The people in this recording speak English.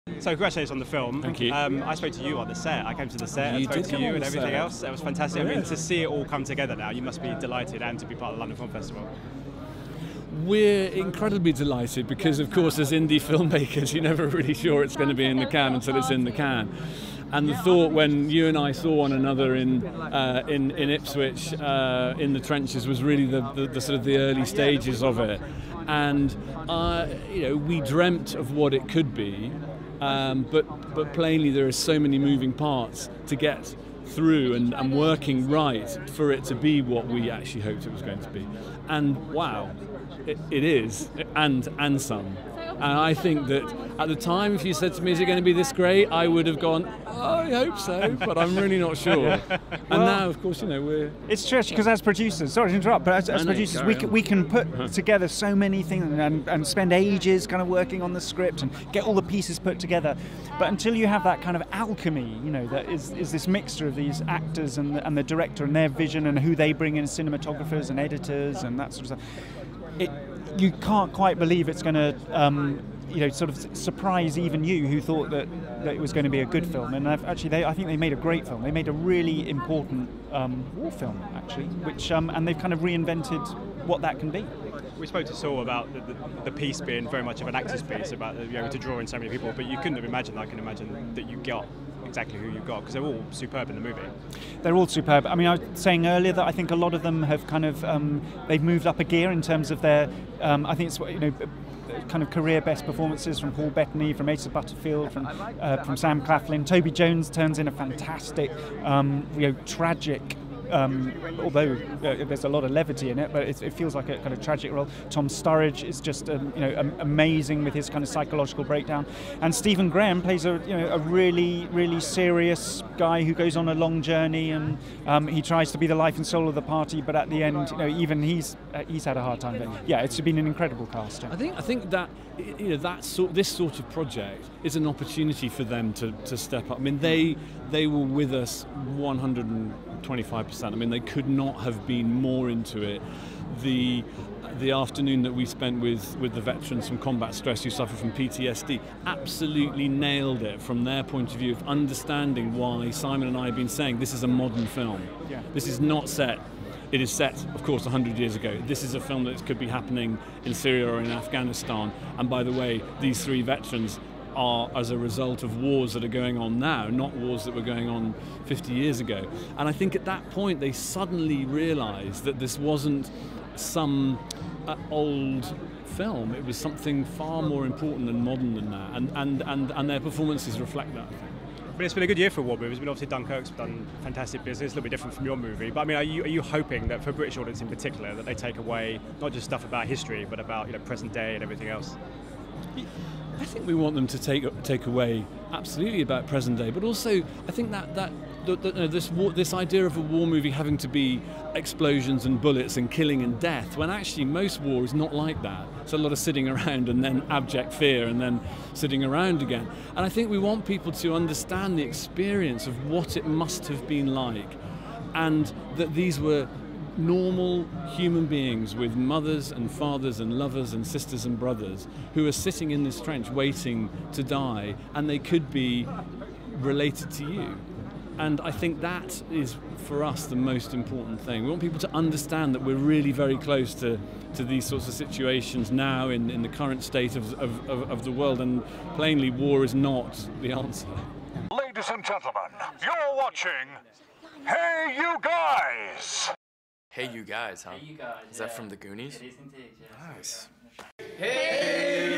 So congratulations on the film. Thank you. I spoke to you on the set. I came to the set, I You spoke did to come you on and the everything set. else. It was fantastic. I mean, to see it all come together now, you must be delighted and to be part of the London Film Festival. We're incredibly delighted because, of course, as indie filmmakers, you're never really sure it's going to be in the can until it's in the can. And the thought when you and I saw one another in Ipswich in the trenches was really the sort of the early stages of it. And you know, we dreamt of what it could be, but plainly there are so many moving parts to get through and working right for it to be what we actually hoped it was going to be. And wow, it is, and some. And I think that at the time, if you said to me, is it going to be this great, I would have gone, oh, I hope so, but I'm really not sure. And now, of course, you know, we're... It's true, because as producers, sorry to interrupt, but as producers, we can put together so many things and spend ages kind of working on the script and get all the pieces put together. But until you have that kind of alchemy, you know, that is this mixture of these actors and the director and their vision and who they bring in, cinematographers and editors and that sort of stuff, you can't quite believe it's going to, you know, sort of surprise even you who thought that it was going to be a good film. And I think they made a great film. They made a really important war film, actually, which and they've kind of reinvented what that can be. We spoke to Saul about the piece being very much of an actor's piece, about being able to draw in so many people, but you couldn't have imagined, I can imagine, that you got exactly who you got, because they're all superb in the movie. They're all superb. I mean, I was saying earlier that I think a lot of them have kind of, they've moved up a gear in terms of their, I think it's, you know, kind of career best performances from Paul Bettany, from Asa Butterfield, from Sam Claflin. Toby Jones turns in a fantastic, you know, tragic, although there's a lot of levity in it, but it feels like a kind of tragic role. Tom Sturridge is just you know, amazing with his kind of psychological breakdown, and Stephen Graham plays a really serious guy who goes on a long journey, and he tries to be the life and soul of the party, but at the end, you know, even he's had a hard time. But yeah, it's been an incredible cast. Yeah. I think that, you know, this sort of project is an opportunity for them to step up. I mean, they were with us 125%. I mean, they could not have been more into it. The afternoon that we spent with the veterans from combat stress who suffer from PTSD absolutely nailed it from their point of view of understanding why Simon and I have been saying this is a modern film. Yeah. This is not set. It is set, of course, 100 years ago. This is a film that could be happening in Syria or in Afghanistan. And by the way, these three veterans are as a result of wars that are going on now, not wars that were going on 50 years ago. And I think at that point they suddenly realised that this wasn't some old film. It was something far more important and modern than that. And their performances reflect that. But it's been a good year for war movies. I mean, obviously Dunkirk's done fantastic business, a little bit different from your movie. But I mean, are you hoping that for British audience in particular, that they take away not just stuff about history, but about, you know, present day and everything else? I think we want them to take away absolutely about present day, but also I think that this idea of a war movie having to be explosions and bullets and killing and death, when actually most war is not like that. It's a lot of sitting around and then abject fear and then sitting around again. And I think we want people to understand the experience of what it must have been like, and that these were normal human beings with mothers and fathers and lovers and sisters and brothers who are sitting in this trench waiting to die, and they could be related to you. And I think that is, for us, the most important thing. We want people to understand that we're really very close to these sorts of situations now in the current state of the world, and plainly war is not the answer. Ladies and gentlemen, you're watching Hey You Guys! Hey You Guys, huh? Hey You Guys. Is that from the Goonies? It is indeed, yeah. Nice. Hey